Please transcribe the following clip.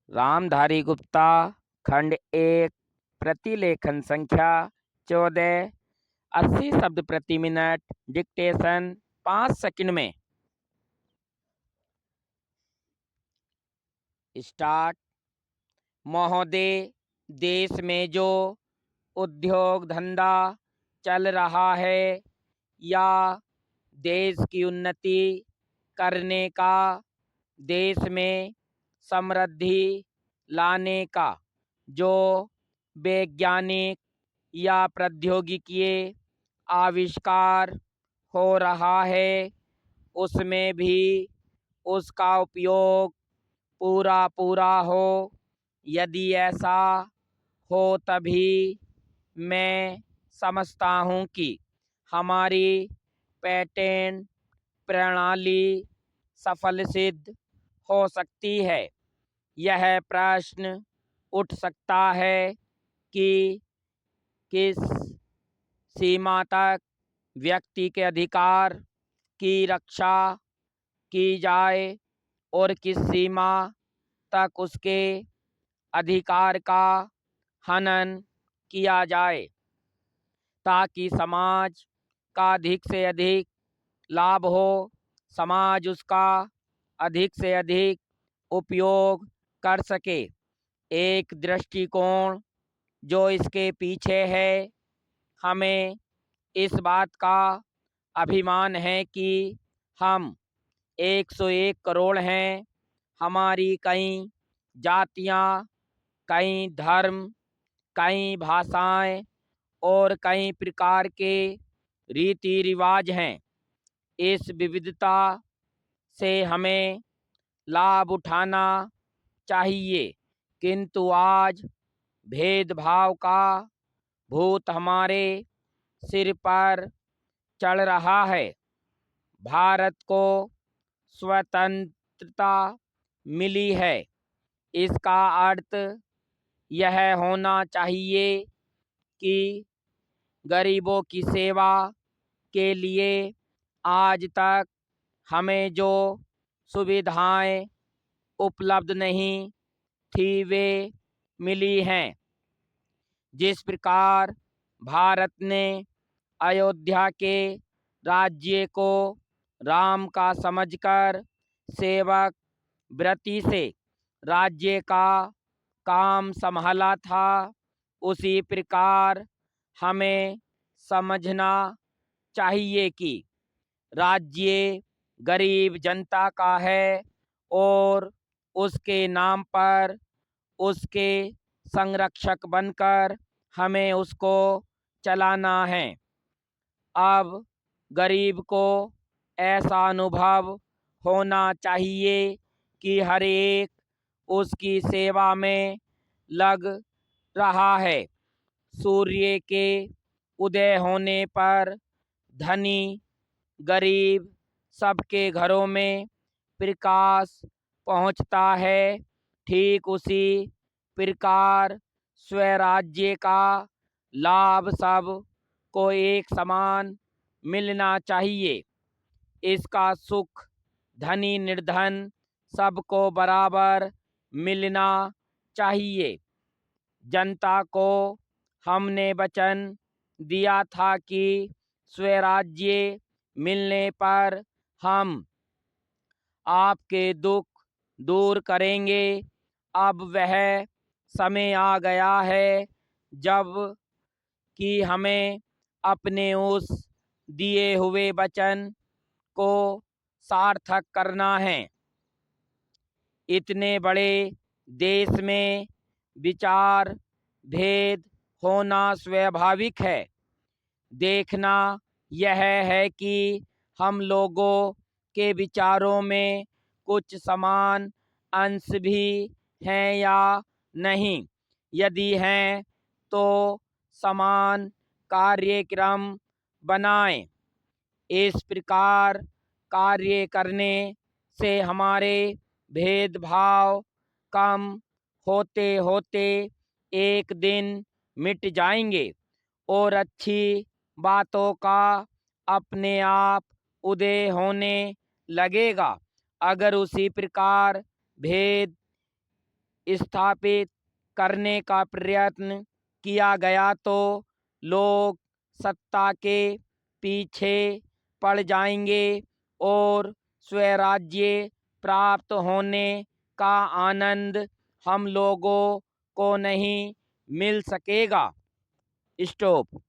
रामधारी गुप्ता, खंड 1, प्रतिलेखन संख्या 14, 80 शब्द प्रति मिनट, डिक्टेशन 5 सेकंड में। स्टार्ट। महोदय, देश में जो उद्योग धंधा चल रहा है या देश की उन्नति करने का, देश में समृद्धि लाने का जो वैज्ञानिक या प्रौद्योगिकीय आविष्कार हो रहा है, उसमें भी उसका उपयोग पूरा पूरा हो। यदि ऐसा हो तभी मैं समझता हूँ कि हमारी पेटेंट प्रणाली सफल सिद्ध हो सकती है। यह प्रश्न उठ सकता है कि किस सीमा तक व्यक्ति के अधिकार की रक्षा की जाए और किस सीमा तक उसके अधिकार का हनन किया जाए, ताकि समाज का अधिक से अधिक लाभ हो, समाज उसका अधिक से अधिक उपयोग कर सके। एक दृष्टिकोण जो इसके पीछे है, हमें इस बात का अभिमान है कि हम 101 करोड़ हैं। हमारी कई जातियां, कई धर्म, कई भाषाएं और कई प्रकार के रीति रिवाज हैं। इस विविधता से हमें लाभ उठाना चाहिए, किंतु आज भेदभाव का भूत हमारे सिर पर चढ़ रहा है। भारत को स्वतंत्रता मिली है, इसका अर्थ यह होना चाहिए कि गरीबों की सेवा के लिए आज तक हमें जो सुविधाएं उपलब्ध नहीं थी वे मिली हैं। जिस प्रकार भारत ने अयोध्या के राज्य को राम का समझकर सेवक व्रती से राज्य का काम संभाला था, उसी प्रकार हमें समझना चाहिए कि राज्य गरीब जनता का है और उसके नाम पर उसके संरक्षक बनकर हमें उसको चलाना है। अब गरीब को ऐसा अनुभव होना चाहिए कि हर एक उसकी सेवा में लग रहा है। सूर्य के उदय होने पर धनी गरीब सबके घरों में प्रकाश पहुंचता है। ठीक उसी प्रकार स्वराज्य का लाभ सब को एक समान मिलना चाहिए। इसका सुख धनी निर्धन सबको बराबर मिलना चाहिए। जनता को हमने वचन दिया था कि स्वराज्य मिलने पर हम आपके दुख दूर करेंगे। अब वह समय आ गया है जब कि हमें अपने उस दिए हुए वचन को सार्थक करना है। इतने बड़े देश में विचार भेद होना स्वाभाविक है। देखना यह है कि हम लोगों के विचारों में कुछ समान अंश भी हैं या नहीं। यदि हैं तो समान कार्यक्रम बनाएं। इस प्रकार कार्य करने से हमारे भेदभाव कम होते होते एक दिन मिट जाएंगे और अच्छी बातों का अपने आप उदय होने लगेगा। अगर उसी प्रकार भेद स्थापित करने का प्रयत्न किया गया तो लोग सत्ता के पीछे पड़ जाएंगे और स्वराज्य प्राप्त होने का आनंद हम लोगों को नहीं मिल सकेगा। स्टॉप।